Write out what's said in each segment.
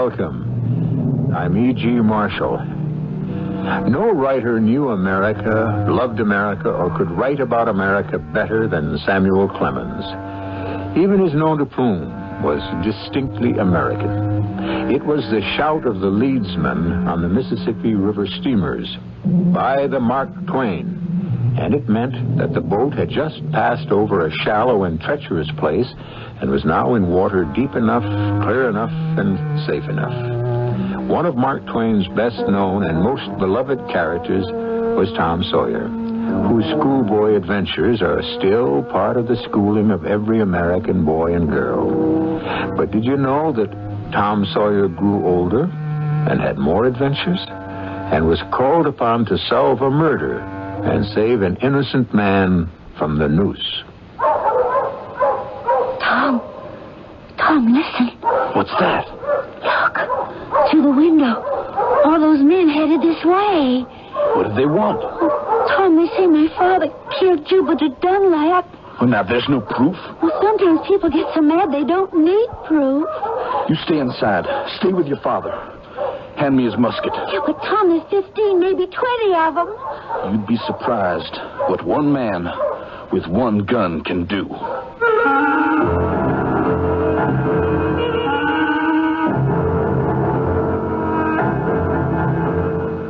welcome. I'm E.G. Marshall. No writer knew America, loved America, or could write about America better than Samuel Clemens. Even his nom de plume was distinctly American. It was the shout of the leadsmen on the Mississippi River steamers, "By the Mark Twain." And it meant that the boat had just passed over a shallow and treacherous place and was now in water deep enough, clear enough, and safe enough. One of Mark Twain's best-known and most beloved characters was Tom Sawyer, whose schoolboy adventures are still part of the schooling of every American boy and girl. But did you know that Tom Sawyer grew older and had more adventures and was called upon to solve a murder and save an innocent man from the noose? Tom, listen. What's that? Look, through the window. All those men headed this way. What do they want? Tom, they say my father killed Jupiter Dunlap. Well, now, there's no proof. Well, sometimes people get so mad they don't need proof. You stay inside. Stay with your father. Hand me his musket. Yeah, but Tom, there's 15, maybe 20 of them. You'd be surprised what one man with one gun can do.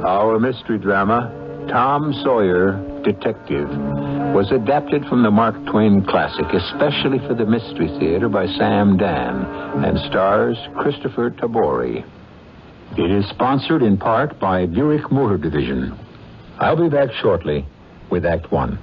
Our mystery drama, Tom Sawyer, Detective, was adapted from the Mark Twain classic, especially for the Mystery Theater by Sam Dan, and stars Christopher Tabori. It is sponsored in part by Buick Motor Division. I'll be back shortly with Act One.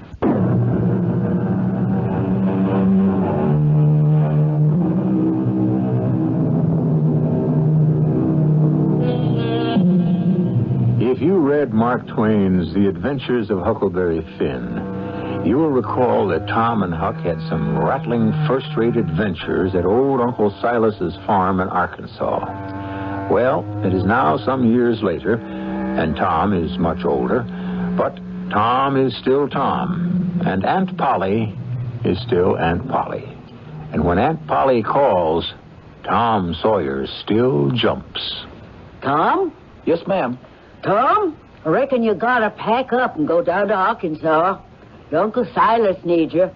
If you read Mark Twain's The Adventures of Huckleberry Finn, you will recall that Tom and Huck had some rattling first-rate adventures at old Uncle Silas's farm in Arkansas. Well, it is now some years later, and Tom is much older, but Tom is still Tom, and Aunt Polly is still Aunt Polly. And when Aunt Polly calls, Tom Sawyer still jumps. Tom? Yes, ma'am. Tom, I reckon you gotta pack up and go down to Arkansas. Your Uncle Silas needs you.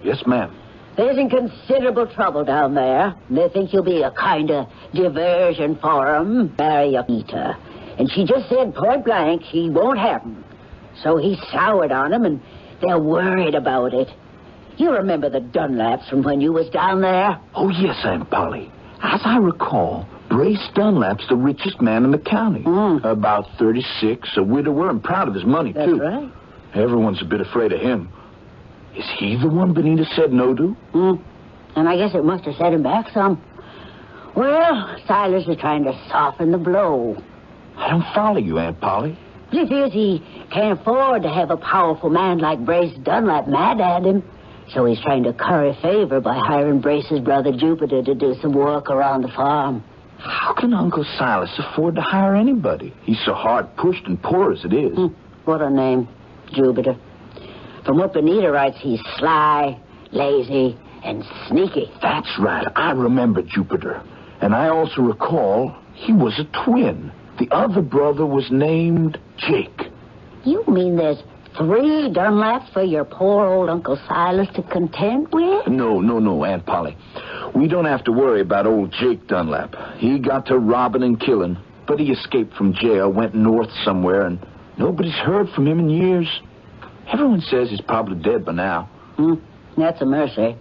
Yes, ma'am. There's in considerable trouble down there. They think you'll be a kind of diversion for 'em. Marry Anita. And she just said point blank she won't have 'em. So he soured on 'em, and they're worried about it. You remember the Dunlaps from when you was down there? Oh, yes, Aunt Polly. As I recall, Brace Dunlap's the richest man in the county. About 36, a widower, and proud of his money, too. That's right. Everyone's a bit afraid of him. Is he the one Benita said no to? And I guess it must have set him back some. Well, Silas is trying to soften the blow. I don't follow you, Aunt Polly. He feels he can't afford to have a powerful man like Brace Dunlap mad at him. So he's trying to curry favor by hiring Brace's brother Jupiter to do some work around the farm. How can Uncle Silas afford to hire anybody? He's so hard-pushed and poor as it is. What a name, Jupiter. From what Benita writes, he's sly, lazy, and sneaky. That's right. I remember Jupiter. And I also recall he was a twin. The other brother was named Jake. You mean there's 3 Dunlaps for your poor old Uncle Silas to contend with? No, Aunt Polly. We don't have to worry about old Jake Dunlap. He got to robbing and killing, but he escaped from jail, went north somewhere, and nobody's heard from him in years. Everyone says he's probably dead by now. That's a mercy.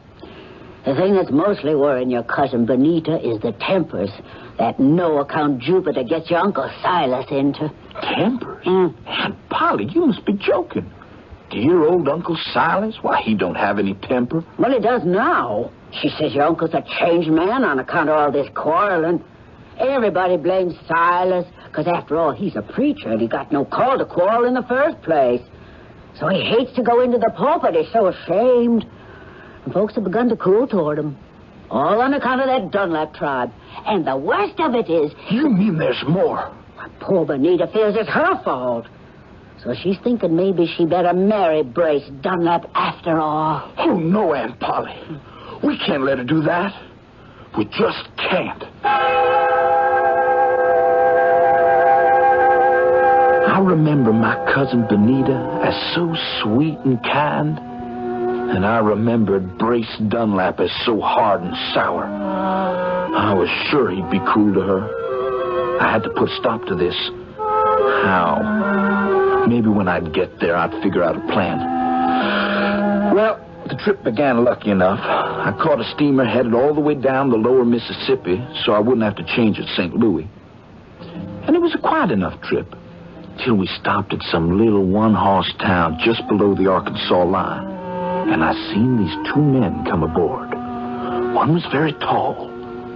The thing that's mostly worrying your cousin Benita is the tempers that no-account Jupiter gets your Uncle Silas into. Tempers? Aunt Polly, you must be joking. Dear old Uncle Silas? Why, he don't have any temper. Well, he does now. She says your uncle's a changed man on account of all this quarreling. Everybody blames Silas, because after all, he's a preacher and he got no call to quarrel in the first place. So he hates to go into the pulpit. He's so ashamed. And folks have begun to cool toward him. All on account of that Dunlap tribe. And the worst of it is... You mean there's more? Poor Benita feels it's her fault. So she's thinking maybe she better marry Brace Dunlap after all. Oh, no, Aunt Polly. We can't let her do that. We just can't. I remember my cousin Benita as so sweet and kind. And I remembered Brace Dunlap as so hard and sour. I was sure he'd be cruel to her. I had to put a stop to this. How? Maybe when I'd get there, I'd figure out a plan. Well, the trip began lucky enough. I caught a steamer headed all the way down the lower Mississippi, so I wouldn't have to change at St. Louis. And it was a quiet enough trip, till we stopped at some little one-horse town just below the Arkansas line. And I seen these two men come aboard. One was very tall.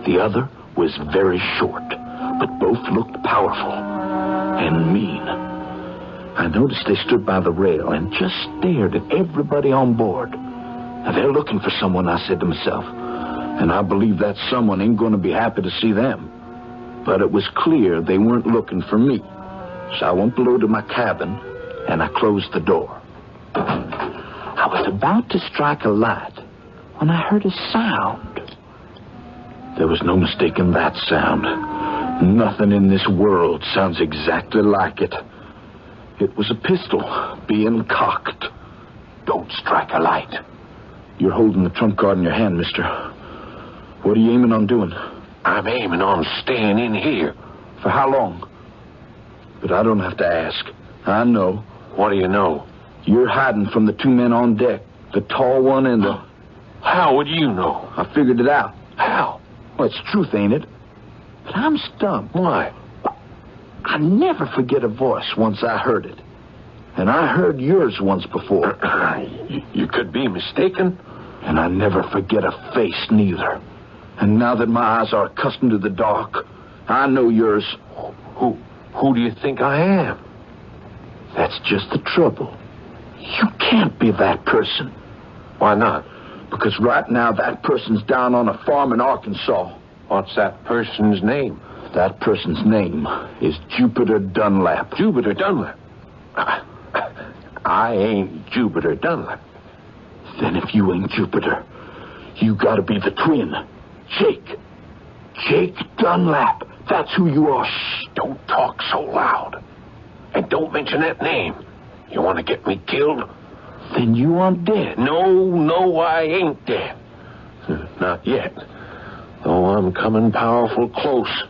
The other was very short, but both looked powerful and mean. I noticed they stood by the rail and just stared at everybody on board. Now, they're looking for someone, I said to myself, and I believe that someone ain't going to be happy to see them. But it was clear they weren't looking for me. So I went below to my cabin, and I closed the door. I was about to strike a light when I heard a sound. There was no mistaking that sound. Nothing in this world sounds exactly like it. It was a pistol being cocked. Don't strike a light. You're holding the trump card in your hand, mister. What are you aiming on doing? I'm aiming on staying in here. For how long? But I don't have to ask. I know. What do you know? You're hiding from the two men on deck. The tall one and the... How would you know? I figured it out. How? Well, it's truth, ain't it? But I'm stumped. Why? I never forget a voice once I heard it. And I heard yours once before. You could be mistaken. And I never forget a face, neither. And now that my eyes are accustomed to the dark, I know yours. Who do you think I am? That's just the trouble. You can't be that person. Why not? Because right now that person's down on a farm in Arkansas. What's that person's name? That person's name is Jupiter Dunlap. Jupiter Dunlap? I ain't Jupiter Dunlap. Then if you ain't Jupiter, you gotta be the twin. Jake Dunlap. That's who you are. Shh, don't talk so loud. And don't mention that name. You want to get me killed? Then you aren't dead. No, I ain't dead. Not yet. Though I'm coming powerful close.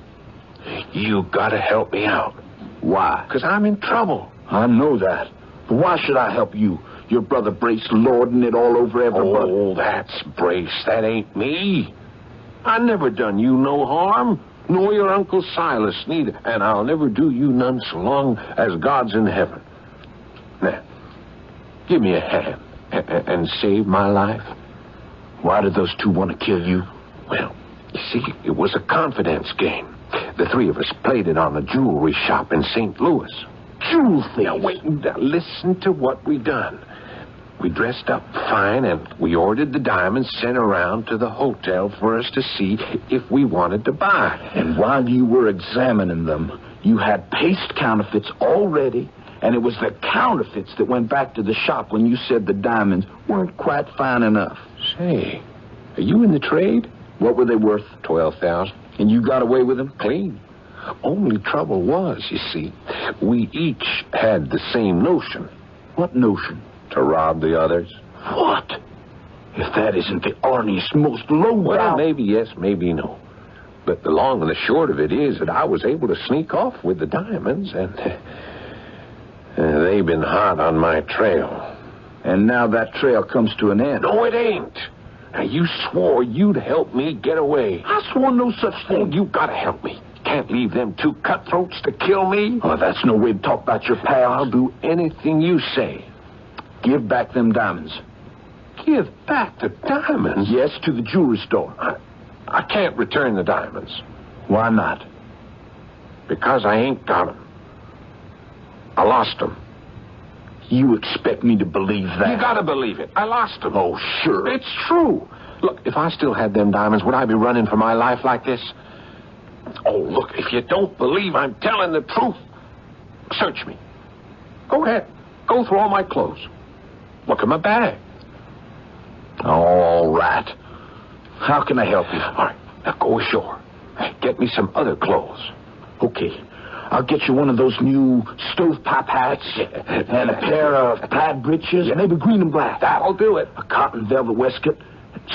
You gotta help me out. Why? Because I'm in trouble. I know that. But why should I help you? Your brother Brace lording it all over everybody. Oh, that's Brace. That ain't me. I never done you no harm. Nor your Uncle Silas neither. And I'll never do you none so long as God's in heaven. Now, give me a hand and save my life. Why did those two want to kill you? Well, you see, it was a confidence game. The three of us played it on a jewelry shop in St. Louis. Jewel thieves? Now, wait, listen to what we done. We dressed up fine, and we ordered the diamonds sent around to the hotel for us to see if we wanted to buy. And while you were examining them, you had paste counterfeits all ready, and it was the counterfeits that went back to the shop when you said the diamonds weren't quite fine enough. Say, are you in the trade? What were they worth? $12,000. And you got away with them? Clean. Only trouble was, you see, we each had the same notion. What notion? To rob the others. What? If that isn't the orniest, most low-down... Well, maybe yes, maybe no. But the long and the short of it is that I was able to sneak off with the diamonds, and they've been hot on my trail. And now that trail comes to an end. No, it ain't. Now, you swore you'd help me get away. I swore no such thing. Oh, you gotta help me. Can't leave them two cutthroats to kill me. Oh, that's no way to talk about your pal. I'll do anything you say. Give back them diamonds. Give back the diamonds? Yes, to the jewelry store. I can't return the diamonds. Why not? Because I ain't got them. I lost them. You expect me to believe that? You gotta believe it. I lost them. Oh, sure. It's true. Look, if I still had them diamonds, would I be running for my life like this? Oh, look, if you don't believe I'm telling the truth, search me. Go ahead. Go through all my clothes. Look at my bag. All right. How can I help you? All right, now go ashore. Get me some other clothes. Okay. I'll get you one of those new stovepipe hats and a pair of plaid breeches, maybe green and black. That'll do it. A cotton velvet waistcoat,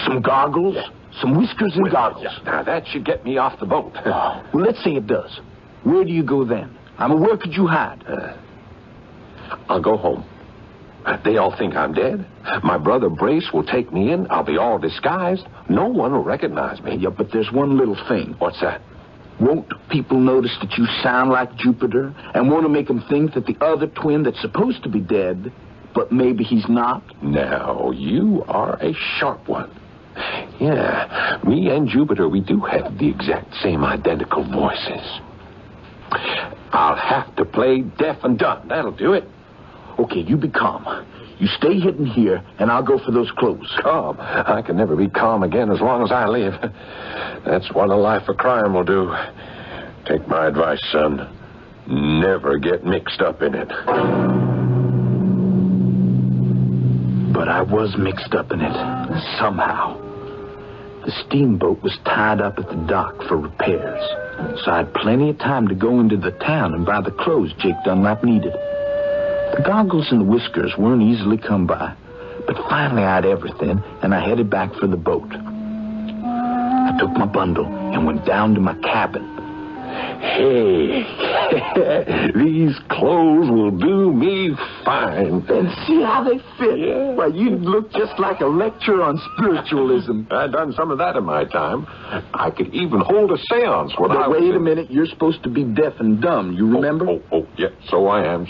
some goggles, some whiskers and goggles. Now, that should get me off the boat. Well, let's say it does. Where do you go then? Where could you hide? I'll go home. They all think I'm dead. My brother Brace will take me in. I'll be all disguised. No one will recognize me. Yeah, but there's one little thing. What's that? Won't people notice that you sound like Jupiter and want to make them think that the other twin that's supposed to be dead, but maybe he's not? Now, you are a sharp one. Yeah, me and Jupiter, we do have the exact same identical voices. I'll have to play deaf and dumb. That'll do it. Okay, you be calm. You stay hidden here, and I'll go for those clothes. Calm? I can never be calm again as long as I live. That's what a life of crime will do. Take my advice, son. Never get mixed up in it. But I was mixed up in it, somehow. The steamboat was tied up at the dock for repairs, so I had plenty of time to go into the town and buy the clothes Jake Dunlap needed. The goggles and the whiskers weren't easily come by, but finally I had everything, and I headed back for the boat. I took my bundle and went down to my cabin. Hey, these clothes will do me fine. And see how they fit. Yeah. Why, you look just like a lecture on spiritualism. I've done some of that in my time. I could even hold a seance when I was... Wait a minute, you're supposed to be deaf and dumb, you remember? Oh, yeah, so I am.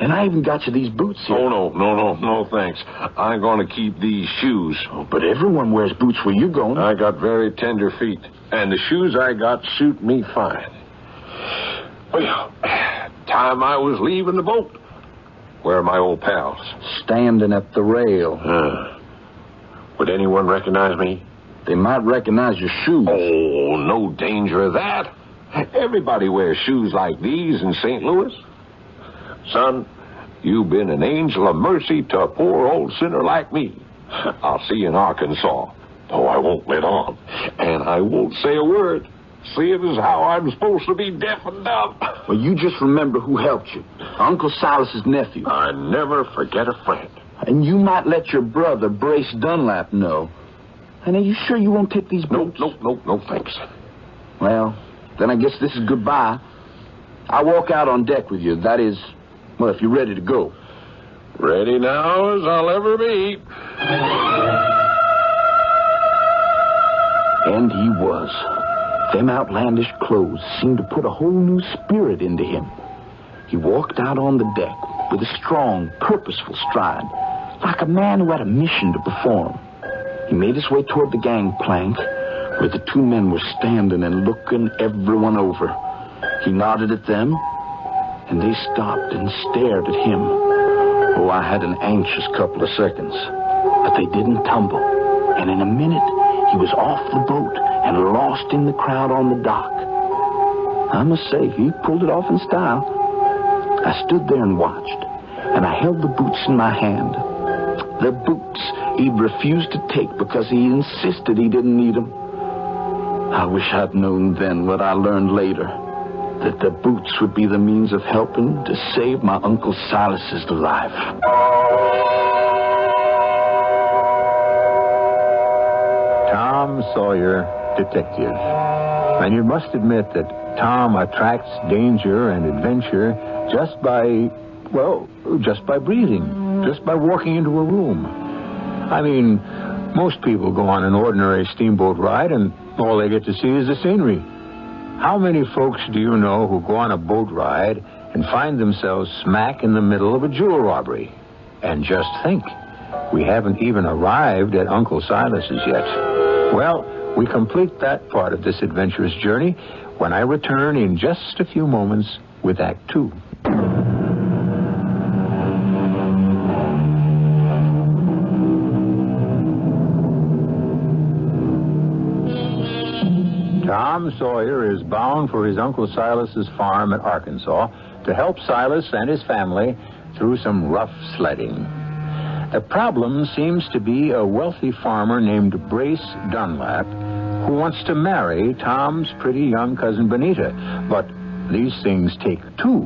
And I even got you these boots here. Oh, no, thanks. I'm going to keep these shoes. Oh, but everyone wears boots where you're going. I got very tender feet, and the shoes I got suit me fine. Well, time I was leaving the boat. Where are my old pals? Standing at the rail. Would anyone recognize me? They might recognize your shoes. Oh, no danger of that. Everybody wears shoes like these in St. Louis. Son, you've been an angel of mercy to a poor old sinner like me. I'll see you in Arkansas, though I won't let on. And I won't say a word, seeing as how I'm supposed to be deaf and dumb. Well, you just remember who helped you. Uncle Silas's nephew. I never forget a friend. And you might let your brother, Brace Dunlap, know. And are you sure you won't take these boots? No, thanks. Well, then I guess this is goodbye. I'll walk out on deck with you. That is... well, if you're ready to go. Ready now as I'll ever be. And he was. Them outlandish clothes seemed to put a whole new spirit into him. He walked out on the deck with a strong, purposeful stride, like a man who had a mission to perform. He made his way toward the gangplank, where the two men were standing and looking everyone over. He nodded at them, and they stopped and stared at him. Oh, I had an anxious couple of seconds. But they didn't tumble. And in a minute, he was off the boat and lost in the crowd on the dock. I must say, he pulled it off in style. I stood there and watched, and I held the boots in my hand. The boots he'd refused to take because he insisted he didn't need them. I wish I'd known then what I learned later. That the boots would be the means of helping to save my Uncle Silas's life. Tom Sawyer, detective. And you must admit that Tom attracts danger and adventure just by breathing, just by walking into a room. I mean, most people go on an ordinary steamboat ride and all they get to see is the scenery. How many folks do you know who go on a boat ride and find themselves smack in the middle of a jewel robbery? And just think, we haven't even arrived at Uncle Silas's yet. Well, we complete that part of this adventurous journey when I return in just a few moments with Act 2. Tom Sawyer is bound for his Uncle Silas's farm at Arkansas to help Silas and his family through some rough sledding. The problem seems to be a wealthy farmer named Brace Dunlap who wants to marry Tom's pretty young cousin Benita. But These things take two,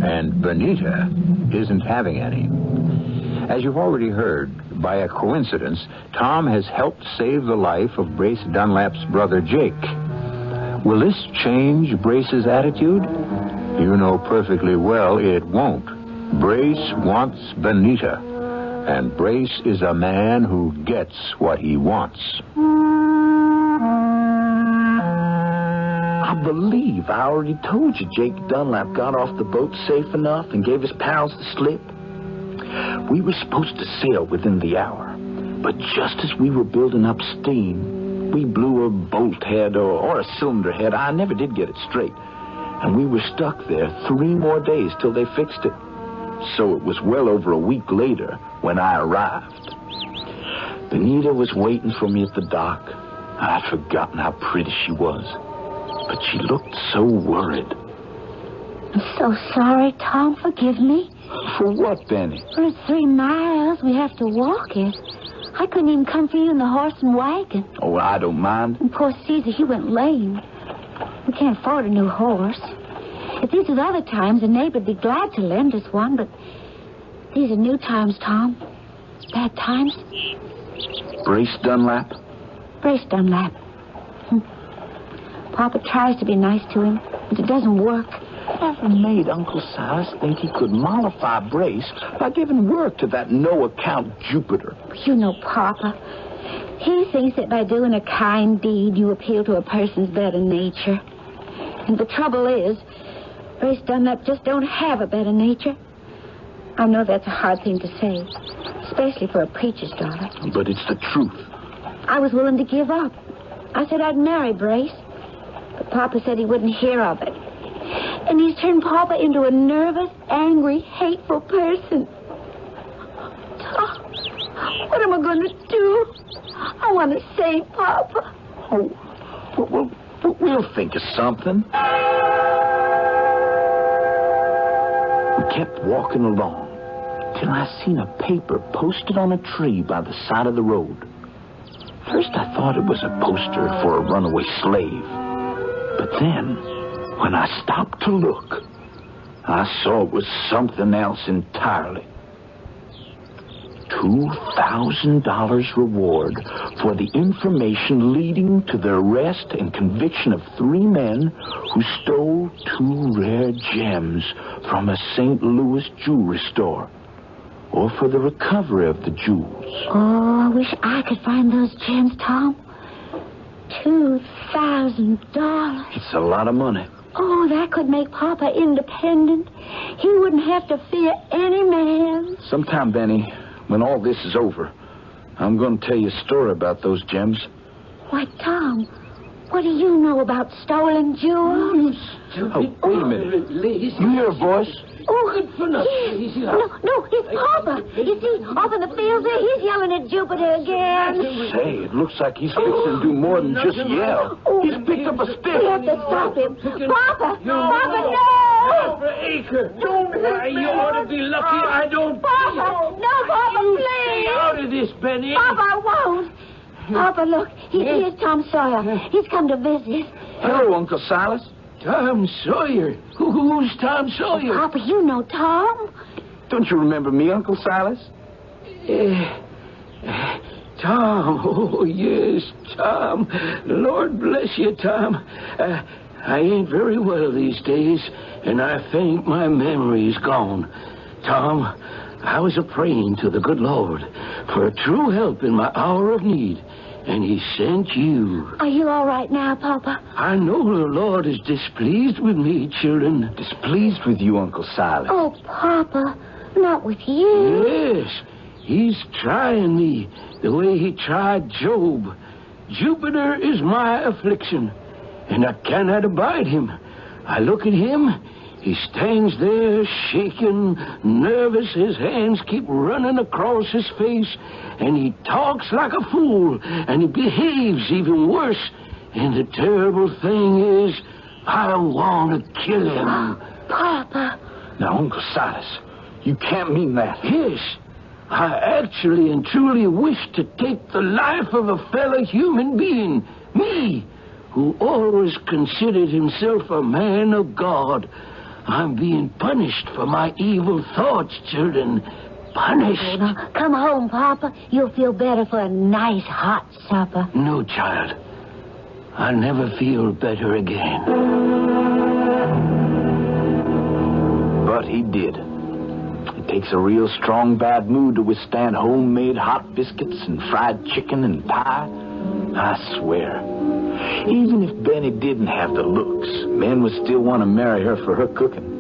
and Benita isn't having any. As you've already heard, by a coincidence, Tom has helped save the life of Brace Dunlap's brother, Jake. Will this change Brace's attitude? You know perfectly well it won't. Brace wants Benita, and Brace is a man who gets what he wants. I believe I already told you Jake Dunlap got off the boat safe enough and gave his pals the slip. We were supposed to sail within the hour, but just as we were building up steam, we blew a bolt head or a cylinder head. I never did get it straight. And we were stuck there 3 more days till they fixed it. So it was well over a week later when I arrived. Benita was waiting for me at the dock. I'd forgotten how pretty she was, but she looked so worried. I'm so sorry, Tom. Forgive me. For what, Benny? For 3 miles, we have to walk it. I couldn't even come for you in the horse and wagon. Oh, I don't mind. And poor Caesar, he went lame. We can't afford a new horse. If these was other times, a neighbor'd be glad to lend us one, but these are new times, Tom. Bad times. Brace Dunlap? Brace Dunlap. Papa tries to be nice to him, but it doesn't work. Never made Uncle Silas think he could mollify Brace by giving work to that no-account Jupiter. You know Papa. He thinks that by doing a kind deed, you appeal to a person's better nature. And the trouble is, Brace Dunlap just don't have a better nature. I know that's a hard thing to say, especially for a preacher's daughter. But it's the truth. I was willing to give up. I said I'd marry Brace, but Papa said he wouldn't hear of it. And he's turned Papa into a nervous, angry, hateful person. Tom, what am I going to do? I want to save Papa. Oh, we'll think of something. We kept walking along till I seen a paper posted on a tree by the side of the road. First I thought it was a poster for a runaway slave. But then, when I stopped to look, I saw it was something else entirely. $2,000 reward for the information leading to the arrest and conviction of 3 men who stole 2 rare gems from a St. Louis jewelry store, or for the recovery of the jewels. Oh, I wish I could find those gems, Tom. $2,000. It's a lot of money. Oh, that could make Papa independent. He wouldn't have to fear any man. Sometime, Benny, when all this is over, I'm going to tell you a story about those gems. Why, Tom, what do you know about stolen jewels? Oh, wait a minute. You hear a voice? Oh, yes. No, it's Papa. You see, off in the fields there, he's yelling at Jupiter again. Say, it looks like he's fixing to do more than just yell. He's picked up a stick. We have to stop him. Papa! No. Papa, no! Papa Acre, don't hurt me. You ought to be lucky I don't... Papa! No, Papa, please! Stay out of this, Benny. Papa, I won't. Papa, look. Here's Tom Sawyer. He's come to visit. Hello, Uncle Silas. Tom Sawyer. Who's Tom Sawyer? Papa, you know Tom. Don't you remember me, Uncle Silas? Tom. Oh, yes, Tom. Lord bless you, Tom. I ain't very well these days, and I think my memory's gone. Tom, I was a-praying to the good Lord for a true help in my hour of need, and he sent you. Are you all right now, Papa? I know the Lord is displeased with me, children. Displeased with you, Uncle Silas. Oh, Papa, not with you. Yes, he's trying me the way he tried Job. Jupiter is my affliction, and I cannot abide him. I look at him. He stands there shaking, nervous. His hands keep running across his face, and he talks like a fool, and he behaves even worse. And the terrible thing is, I want to kill him. Papa. Now, Uncle Silas, you can't mean that. Yes, I actually and truly wish to take the life of a fellow human being. Me, who always considered himself a man of God. I'm being punished for my evil thoughts, children. Punished. Oh, now, come home, Papa. You'll feel better for a nice hot supper. No, child. I'll never feel better again. But he did. It takes a real strong bad mood to withstand homemade hot biscuits and fried chicken and pie. I swear. Even if Benny didn't have the looks, men would still want to marry her for her cooking.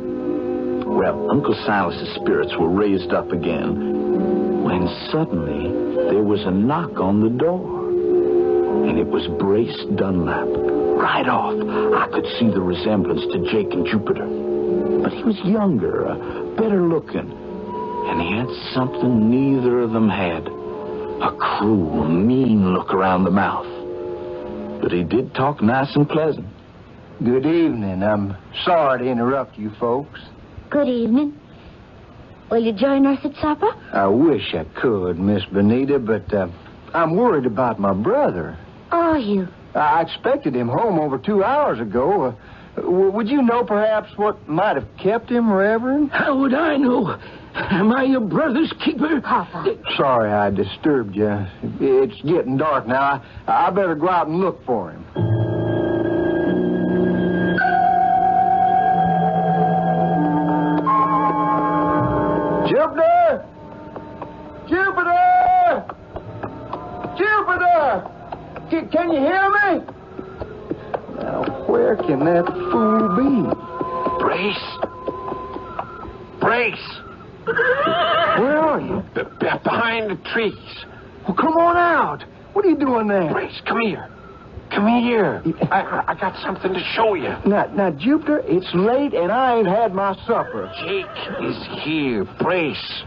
Well, Uncle Silas's spirits were raised up again when suddenly there was a knock on the door. And it was Brace Dunlap. Right off, I could see the resemblance to Jake and Jupiter. But he was younger, better looking. And he had something neither of them had. A cruel, mean look around the mouth. But he did talk nice and pleasant. Good evening. I'm sorry to interrupt you folks. Good evening. Will you join us at supper? I wish I could, Miss Benita, but I'm worried about my brother. Are you? I expected him home over 2 hours ago. Would you know perhaps what might have kept him, Reverend? How would I know? Am I your brother's keeper? Papa. Sorry I disturbed you. It's getting dark now. I better go out and look for him. Jupiter! Jupiter! Jupiter! Can you hear me? Now, where can that fool be? Brace! Where are you? Behind the trees. Well, come on out. What are you doing there? Brace, come here. Come here. I got something to show you. Now, Jupiter, it's late and I ain't had my supper. Jake is here. Brace.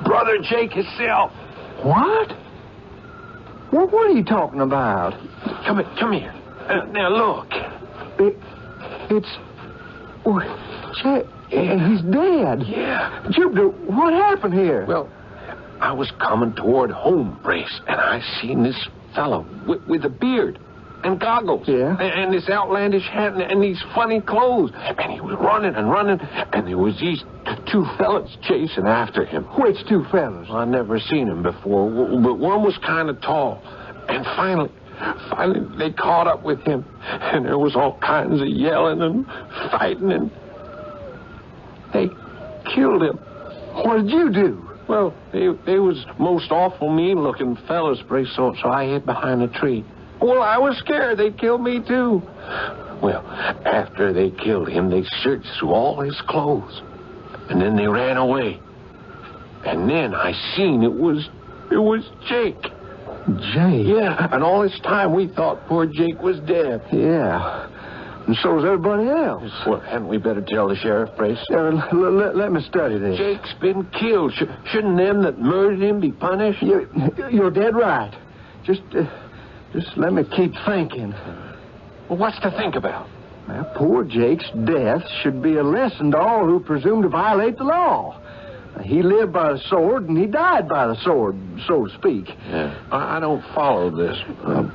Brother Jake himself. What? What are you talking about? Come here. Now, look. It's... Oh, Jake, and he's dead. Yeah. Jupiter, what happened here? Well, I was coming toward home, Brace, and I seen this fellow with a beard and goggles. Yeah. And this outlandish hat and these funny clothes. And he was running, and there was these two fellas chasing after him. Which two fellas? I never seen him before, but one was kind of tall. And finally, they caught up with him, and there was all kinds of yelling and fighting, and they killed him. What did you do? Well, they was most awful mean-looking fellas, Brace, so I hid behind a tree. Well, I was scared they'd kill me, too. Well, after they killed him, they searched through all his clothes, and then they ran away. And then I seen it was Jake. Jake? Yeah, and all this time we thought poor Jake was dead. Yeah. And so is everybody else. Well, hadn't we better tell the sheriff, Brace? Let me study this. Jake's been killed. Shouldn't them that murdered him be punished? You're dead right. Just let me keep thinking. Well, what's to think about? Well, poor Jake's death should be a lesson to all who presume to violate the law. He lived by the sword, and he died by the sword, so to speak. Yeah, I don't follow this.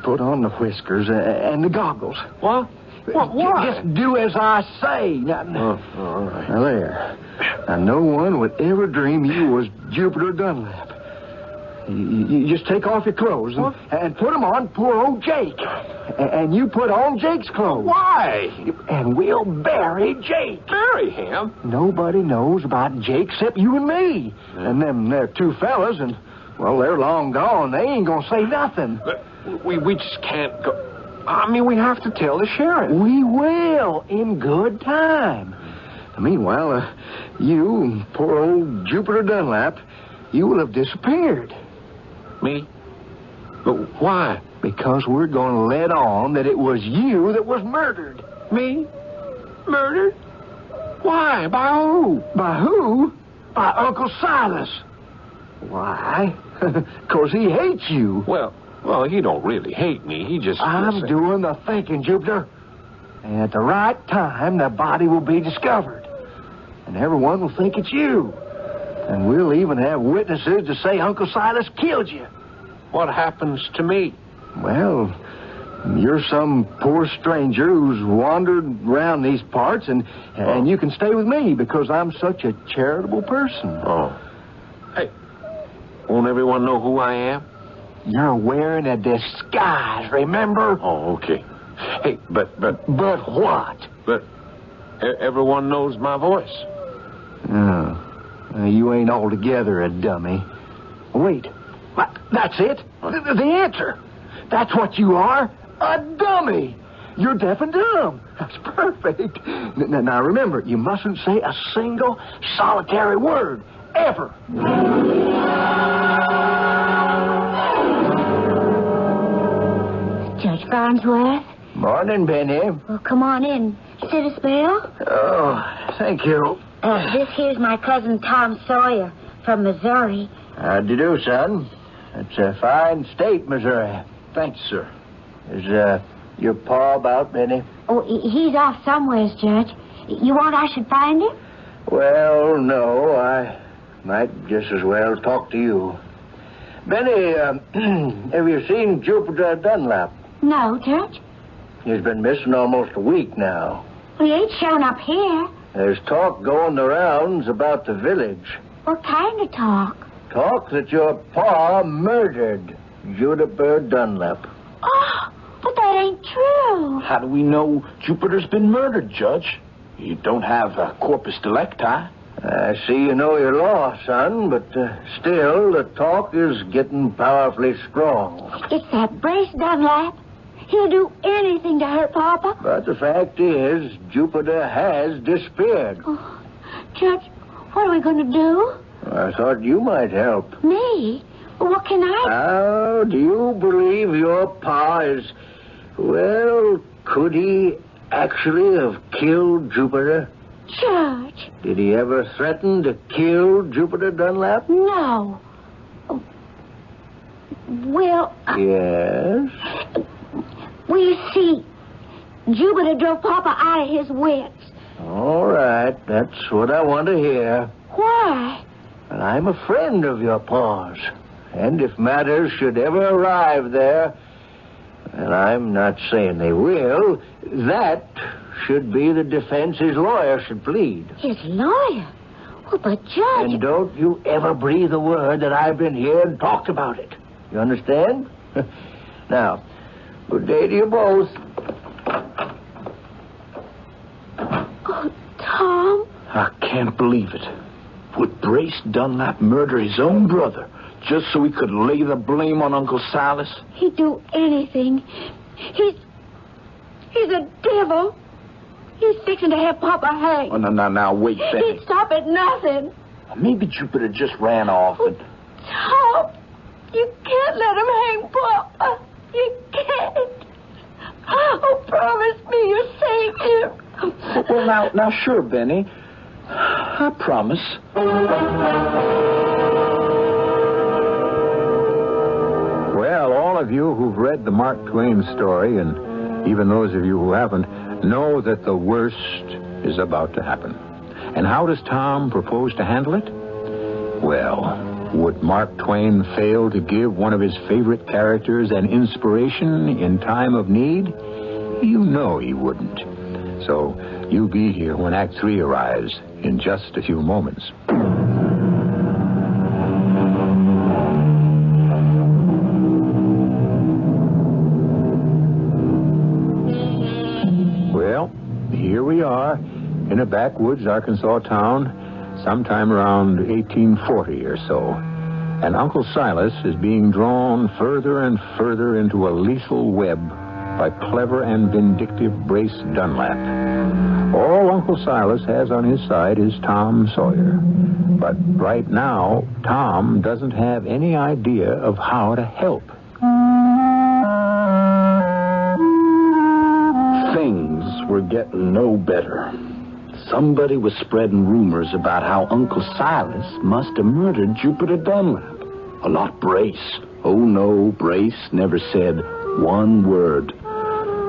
Put on the whiskers and the goggles. What? What? Just do as I say. Now, all right. Now, there. Now, no one would ever dream you was Jupiter Dunlap. You just take off your clothes and put them on poor old Jake. And you put on Jake's clothes. Why? And we'll bury Jake. Bury him? Nobody knows about Jake except you and me. Yeah. And them there two fellas, and, well, they're long gone. They ain't gonna say nothing. But we just can't go. I mean, we have to tell the sheriff. We will, in good time. Meanwhile, you, poor old Jupiter Dunlap, you will have disappeared. Me? But why? Because we're going to let on that it was you that was murdered. Me? Murdered? Why? By who? By who? By Uncle Silas. Why? Because he hates you. Well, he don't really hate me. He just... I'm doing the thinking, Jupiter. And at the right time, the body will be discovered. And everyone will think it's you. And we'll even have witnesses to say Uncle Silas killed you. What happens to me? Well, You're some poor stranger who's wandered around these parts, and you can stay with me because I'm such a charitable person. Oh. Hey, won't everyone know who I am? You're wearing a disguise, remember? Oh, okay. Hey, but what? But everyone knows my voice. Oh, you ain't altogether a dummy. Wait, that's it. The answer. That's what you are. A dummy! You're deaf and dumb. That's perfect. Now remember, you mustn't say a single solitary word, ever. Judge Farnsworth? Morning, Benny. Well, come on in. Sit a spell. Oh, thank you. This here's my cousin Tom Sawyer from Missouri. How'd you do, son? It's a fine state, Missouri. Thanks, sir. Is your pa about, Benny? Oh, he's off somewheres, Judge. You want I should find him? Well, no. I might just as well talk to you. Benny, have you seen Jupiter Dunlap? No, Judge. He's been missing almost a week now. He ain't shown up here. There's talk going the rounds about the village. What kind of talk? Talk that your pa murdered Jupiter Dunlap. Oh, but that ain't true. How do we know Jupiter's been murdered, Judge? You don't have a corpus delicti. I see you know your law, son, but still, the talk is getting powerfully strong. It's that Brace Dunlap. He'll do anything to hurt Papa. But the fact is, Jupiter has disappeared. Oh, Judge, what are we going to do? I thought you might help. Me? Well, what can I... How do you believe your pa is... Well, could he actually have killed Jupiter? Judge. Did he ever threaten to kill Jupiter Dunlap? No. Well... Yes? Well, you see, Jupiter drove Papa out of his wits. All right, that's what I want to hear. Why? And I'm a friend of your pa's. And if matters should ever arrive there, and I'm not saying they will, that should be the defense his lawyer should plead. His lawyer? Well, but Judge... And don't you ever breathe a word that I've been here and talked about it. You understand? Now, good day to you both. Oh, Tom? I can't believe it. Would Brace Dunlap murder his own brother just so he could lay the blame on Uncle Silas? He'd do anything. He's a devil. He's fixing to have Papa hanged. Oh, now, wait, Betty. He'd stop at nothing. Maybe Jupiter just ran off and... Tom, you can't let him hang Papa. You can't. Oh, promise me you'll save him. Well, now, sure, Benny. I promise. Well, all of you who've read the Mark Twain story, and even those of you who haven't, know that the worst is about to happen. And how does Tom propose to handle it? Well, would Mark Twain fail to give one of his favorite characters an inspiration in time of need? You know he wouldn't. So you'll be here when Act 3 arrives in just a few moments. Well, here we are in a backwoods Arkansas town sometime around 1840 or so. And Uncle Silas is being drawn further and further into a lethal web by clever and vindictive Brace Dunlap. All Uncle Silas has on his side is Tom Sawyer. But right now, Tom doesn't have any idea of how to help. Things were getting no better. Somebody was spreading rumors about how Uncle Silas must have murdered Jupiter Dunlap. Not Brace. Oh, no, Brace never said one word.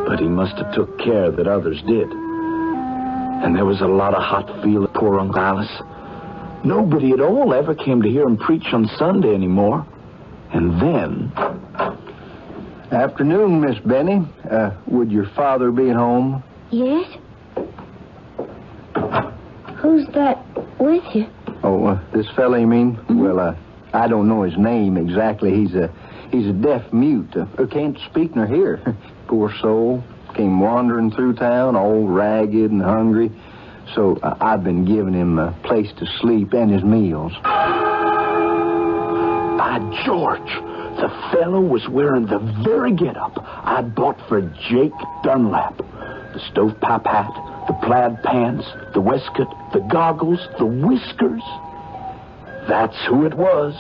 But he must have took care that others did. And there was a lot of hot feeling for poor Uncle Silas. Nobody at all ever came to hear him preach on Sunday anymore. And then... Afternoon, Miss Benny. Would your father be at home? Yes? Who's that with you? Oh, this fella, you mean? Mm-hmm. Well, I don't know his name exactly. He's a deaf mute. Can't speak nor hear. Poor soul. Came wandering through town, all ragged and hungry. So I've been giving him a place to sleep and his meals. By George, the fellow was wearing the very get-up I bought for Jake Dunlap. The stovepipe hat, the plaid pants, the waistcoat, the goggles, the whiskers. That's who it was.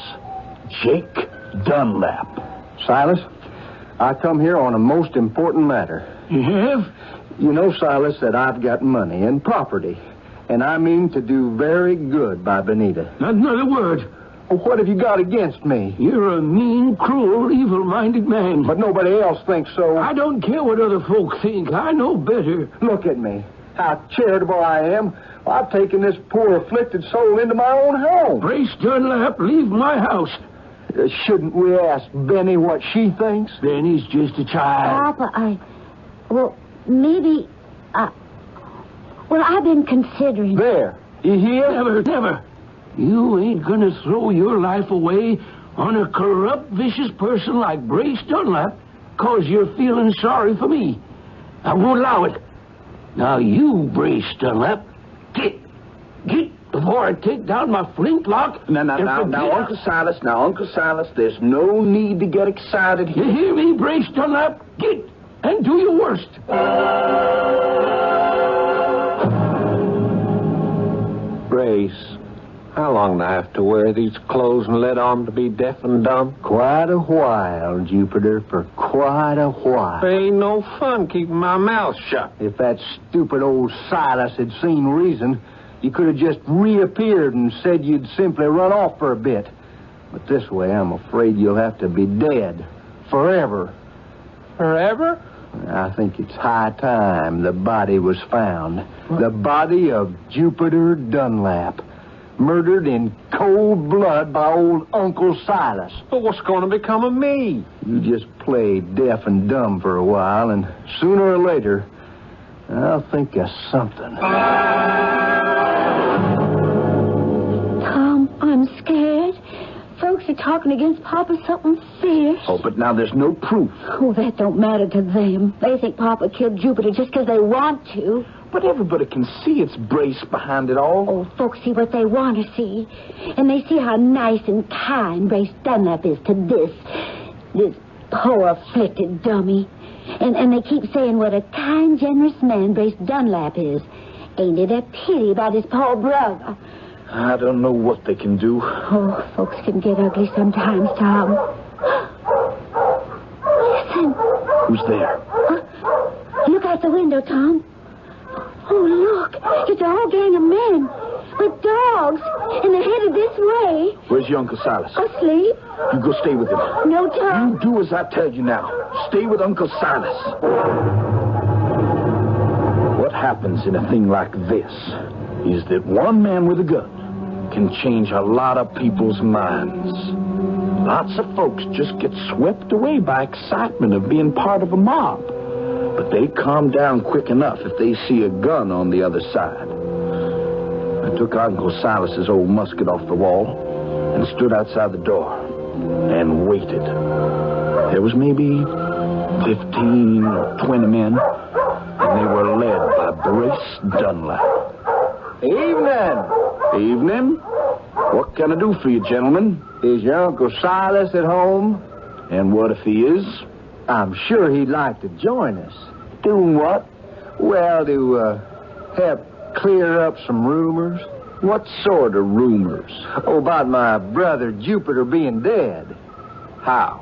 Jake Dunlap. Silas, I come here on a most important matter. You have? You know, Silas, that I've got money and property, and I mean to do very good by Benita. Not another word. Well, what have you got against me? You're a mean, cruel, evil-minded man. But nobody else thinks so. I don't care what other folk think. I know better. Look at me. How charitable I am. I've taken this poor, afflicted soul into my own home. Brace Dunlap, leave my house. Shouldn't we ask Benny what she thinks? Benny's just a child. Papa, well, maybe, well, I've been considering. There. You hear? Never. You ain't gonna throw your life away on a corrupt, vicious person like Brace Dunlap 'cause you're feeling sorry for me. I won't allow it. Now you, Brace Dunlap, get before I take down my flintlock. Now, Uncle Silas, there's no need to get excited here. You hear me, Brace Dunlap? Get and do your worst. Brace, how long do I have to wear these clothes and let on to be deaf and dumb? Quite a while, Jupiter, for quite a while. There ain't no fun keeping my mouth shut. If that stupid old Silas had seen reason, you could have just reappeared and said you'd simply run off for a bit. But this way, I'm afraid you'll have to be dead. Forever. Forever? I think it's high time the body was found. The body of Jupiter Dunlap. Murdered in cold blood by old Uncle Silas. But what's going to become of me? You just play deaf and dumb for a while, and sooner or later, I'll think of something. Tom, I'm scared. Folks are talking against Papa something fierce. Oh, but now there's no proof. Oh, that don't matter to them. They think Papa killed Jupiter just 'cause they want to. But everybody can see it's Brace behind it all. Oh, folks see what they want to see. And they see how nice and kind Brace Dunlap is to this poor, afflicted dummy. And they keep saying what a kind, generous man Brace Dunlap is. Ain't it a pity about his poor brother? I don't know what they can do. Oh, folks can get ugly sometimes, Tom. Listen. Who's there? Look out the window, Tom. Oh, look. It's a whole gang of men with dogs, and they're headed this way. Where's your Uncle Silas? Asleep? You go stay with him. No, Tom. You do as I tell you now. Stay with Uncle Silas. What happens in a thing like this is that one man with a gun can change a lot of people's minds. Lots of folks just get swept away by excitement of being part of a mob. But they calm down quick enough if they see a gun on the other side. I took Uncle Silas's old musket off the wall and stood outside the door and waited. There was maybe 15 or 20 men, and they were led by Brace Dunlap. Evening. Evening. What can I do for you, gentlemen? Is your Uncle Silas at home? And what if he is? I'm sure he'd like to join us. Doing what? Well, to help clear up some rumors. What sort of rumors? Oh, about my brother Jupiter being dead. How?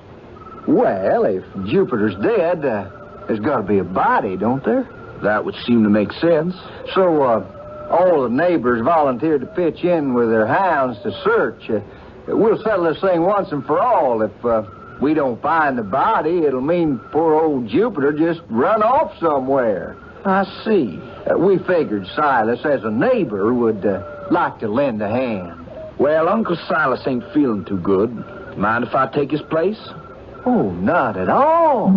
Well, if Jupiter's dead, there's got to be a body, don't there? That would seem to make sense. So, all the neighbors volunteered to pitch in with their hounds to search. We'll settle this thing once and for all. If we don't find the body, it'll mean poor old Jupiter just run off somewhere. I see. We figured Silas, as a neighbor, would like to lend a hand. Well, Uncle Silas ain't feeling too good. Mind if I take his place? Oh, not at all.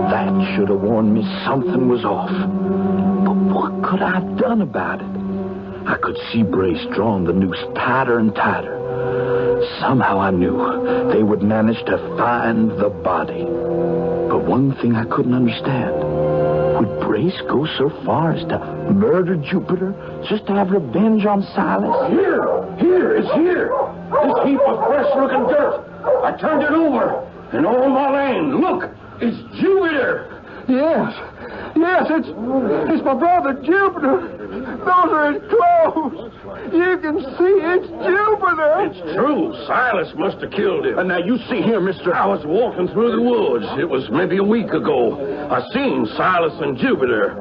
That should have warned me something was off. But what could I have done about it? I could see Brace drawing the noose tighter and tighter. Somehow I knew they would manage to find the body. But one thing I couldn't understand. Would Brace go so far as to murder Jupiter just to have revenge on Silas? Here, it's here. This heap of fresh-looking dirt. I turned it over, and all my land. Look, it's Jupiter. Yes, it's my brother Jupiter. Those are his clothes. You can see it's Jupiter. It's true. Silas must have killed him. And now you see here, mister. I was walking through the woods. It was maybe a week ago. I seen Silas and Jupiter.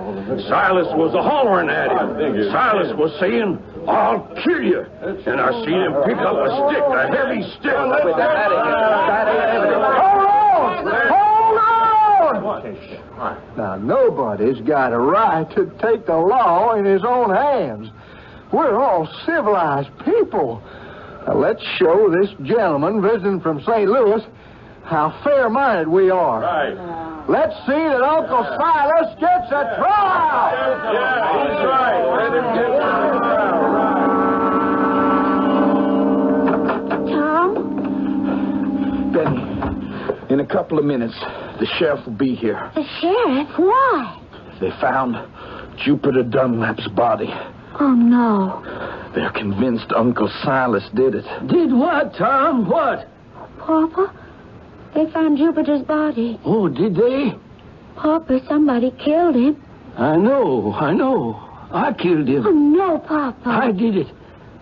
Silas was a-hollering at him. Silas was saying, "I'll kill you." And I seen him pick up a stick, a heavy stick. Hold on! Now, nobody's got a right to take the law in his own hands. We're all civilized people. Now, let's show this gentleman visiting from St. Louis how fair-minded we are. Right. Let's see that Uncle Silas gets a trial. Yeah, he's right. Let him get Tom? Benny, in a couple of minutes, the sheriff will be here. The sheriff? Why? They found Jupiter Dunlap's body. Oh, no. They're convinced Uncle Silas did it. Did what, Tom? What? Papa, they found Jupiter's body. Oh, did they? Papa, somebody killed him. I know. I killed him. Oh, no, Papa. I did it.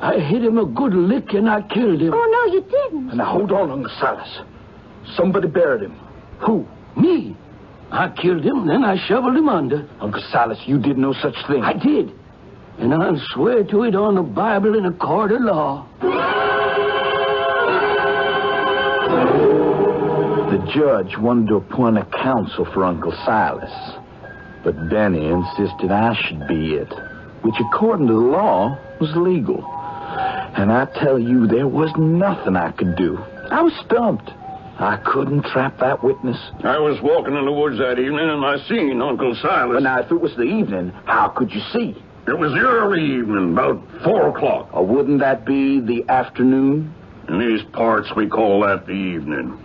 I hit him a good lick and I killed him. Oh, no, you didn't. Now, hold on, Uncle Silas. Somebody buried him. Who? Me. I killed him, then I shoveled him under. Uncle Silas, you did no such thing. I did. And I'll swear to it on the Bible in a court of law. The judge wanted to appoint a counsel for Uncle Silas. But Benny insisted I should be it, which according to the law was legal. And I tell you, there was nothing I could do. I was stumped. I couldn't trap that witness. I was walking in the woods that evening and I seen Uncle Silas. But now, if it was the evening, how could you see? It was the early evening, about 4 o'clock. Or wouldn't that be the afternoon? In these parts, we call that the evening.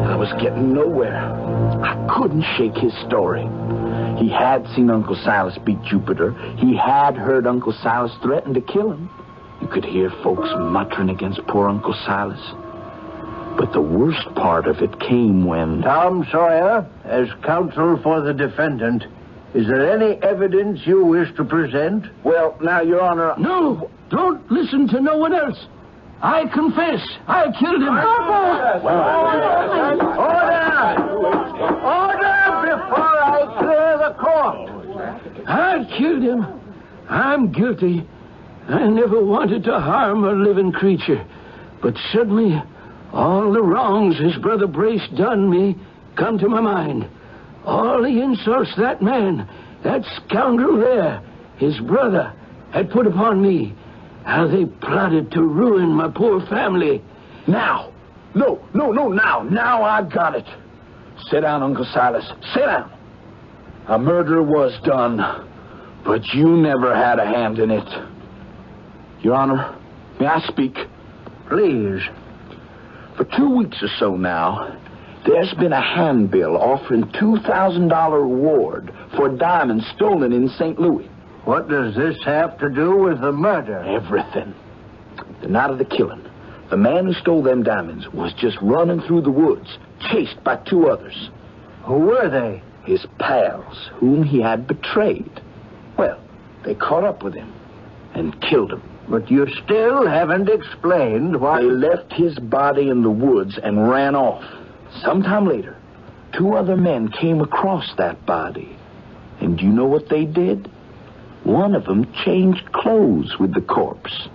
I was getting nowhere. I couldn't shake his story. He had seen Uncle Silas beat Jupiter. He had heard Uncle Silas threaten to kill him. You could hear folks muttering against poor Uncle Silas. But the worst part of it came when... Tom Sawyer, as counsel for the defendant, is there any evidence you wish to present? Well, now, Your Honor... No, don't listen to no one else. I confess, I killed him. Order before I clear the court. I killed him. I'm guilty. I never wanted to harm a living creature. But suddenly, all the wrongs his brother Brace done me come to my mind. All the insults that man, that scoundrel there, his brother, had put upon me. How they plotted to ruin my poor family. Now. No, now I got it. Sit down, Uncle Silas. Sit down. A murder was done, but you never had a hand in it. Your Honor, may I speak? Please. For 2 weeks or so now, there's been a handbill offering $2,000 reward for diamonds stolen in St. Louis. What does this have to do with the murder? Everything. The night of the killing, the man who stole them diamonds was just running through the woods, chased by 2 others. Who were they? His pals, whom he had betrayed. Well, they caught up with him and killed him. But you still haven't explained why... They left his body in the woods and ran off. Sometime later, 2 other men came across that body. And do you know what they did? One of them changed clothes with the corpse.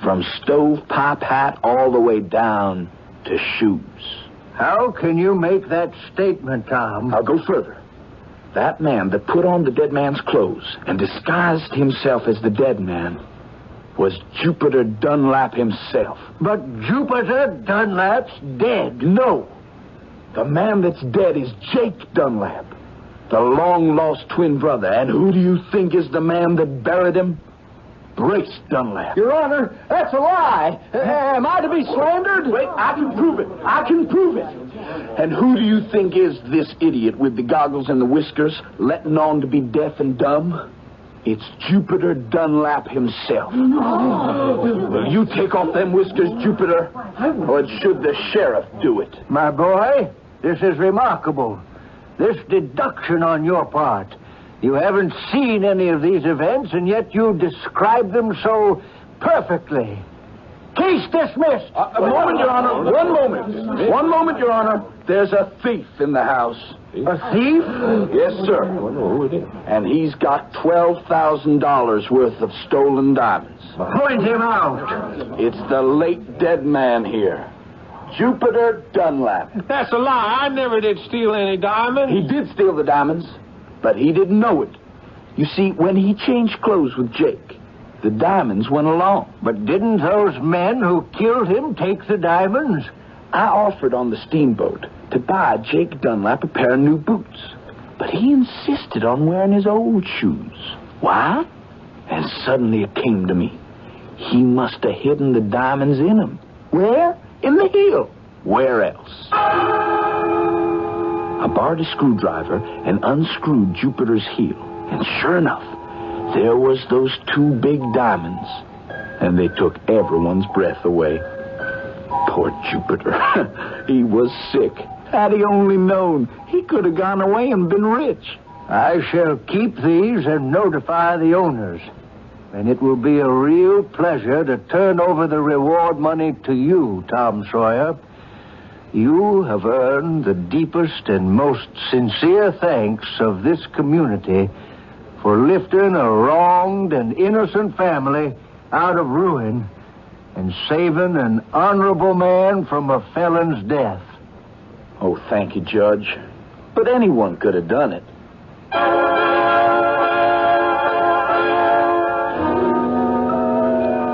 From stovepipe hat all the way down to shoes. How can you make that statement, Tom? I'll go further. That man that put on the dead man's clothes and disguised himself as the dead man was Jupiter Dunlap himself. But Jupiter Dunlap's dead. No. The man that's dead is Jake Dunlap, the long-lost twin brother. And who do you think is the man that buried him? Brace Dunlap. Your Honor, that's a lie. Am I to be slandered? Wait, I can prove it. I can prove it. And who do you think is this idiot with the goggles and the whiskers, letting on to be deaf and dumb? It's Jupiter Dunlap himself. Will you take off them whiskers, Jupiter? Or should the sheriff do it? My boy, this is remarkable. This deduction on your part. You haven't seen any of these events, and yet you describe them so perfectly. Case dismissed. A moment, Your Honor. One moment. One moment, Your Honor. There's a thief in the house. A thief? Yes, sir. And he's got $12,000 worth of stolen diamonds. Point him out. It's the late dead man here, Jupiter Dunlap. That's a lie. I never did steal any diamonds. He did steal the diamonds, but he didn't know it. You see, when he changed clothes with Jake, the diamonds went along. But didn't those men who killed him take the diamonds? I offered on the steamboat to buy Jake Dunlap a pair of new boots, but he insisted on wearing his old shoes. Why? And suddenly it came to me. He must have hidden the diamonds in them. Where? In the hill. Where else? I borrowed a screwdriver and unscrewed Jupiter's heel, and sure enough, there was those two big diamonds, and they took everyone's breath away. Poor Jupiter. He was sick. Had he only known, he could have gone away and been rich. I shall keep these and notify the owners. And it will be a real pleasure to turn over the reward money to you, Tom Sawyer. You have earned the deepest and most sincere thanks of this community for lifting a wronged and innocent family out of ruin and saving an honorable man from a felon's death. Oh, thank you, Judge. But anyone could have done it.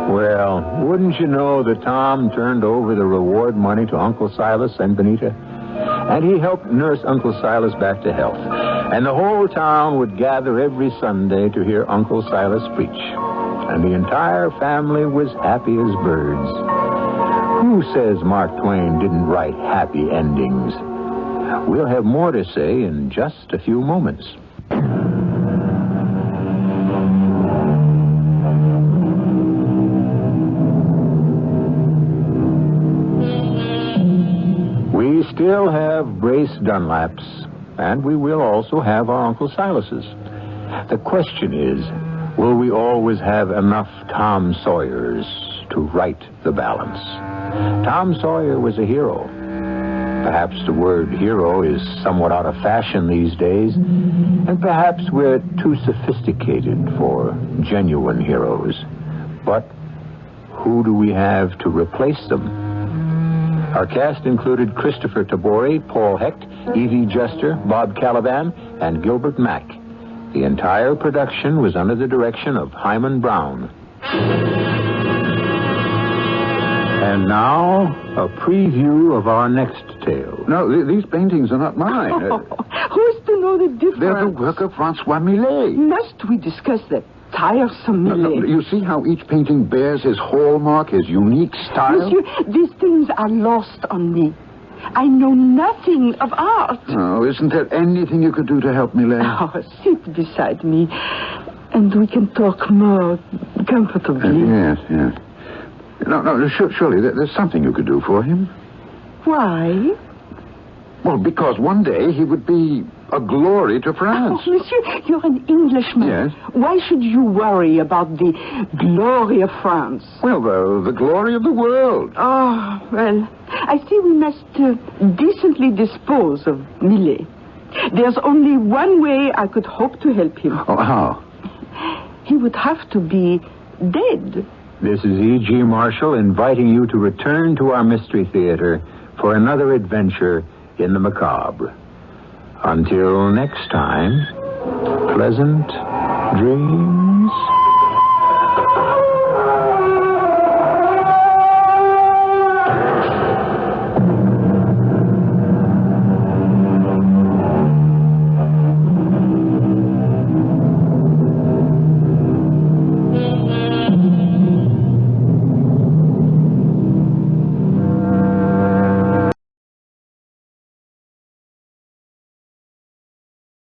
Well, wouldn't you know that Tom turned over the reward money to Uncle Silas and Benita? And he helped nurse Uncle Silas back to health. And the whole town would gather every Sunday to hear Uncle Silas preach. And the entire family was happy as birds. Who says Mark Twain didn't write happy endings? We'll have more to say in just a few moments. We still have Brace Dunlaps, and we will also have our Uncle Silas's. The question is, will we always have enough Tom Sawyers to right the balance? Tom Sawyer was a hero. Perhaps the word hero is somewhat out of fashion these days, and perhaps we're too sophisticated for genuine heroes. But who do we have to replace them? Our cast included Christopher Tabori, Paul Hecht, Evie Juster, Bob Caliban, and Gilbert Mack. The entire production was under the direction of Himan Brown. And now, a preview of our next tale. No, these paintings are not mine. Who's to know the difference? They're the work of Francois Millet. Must we discuss that tiresome Millet? No, you see how each painting bears his hallmark, his unique style? Monsieur, these things are lost on me. I know nothing of art. Oh, isn't there anything you could do to help Millet? Oh, sit beside me, and we can talk more comfortably. Yes. No, surely there's something you could do for him. Why? Well, because one day he would be a glory to France. Oh, monsieur, you're an Englishman. Yes. Why should you worry about the glory of France? Well, the glory of the world. Oh, well, I see we must decently dispose of Millet. There's only one way I could hope to help him. Oh, how? He would have to be dead. This is E.G. Marshall inviting you to return to our Mystery Theater for another adventure in the macabre. Until next time, pleasant dreams.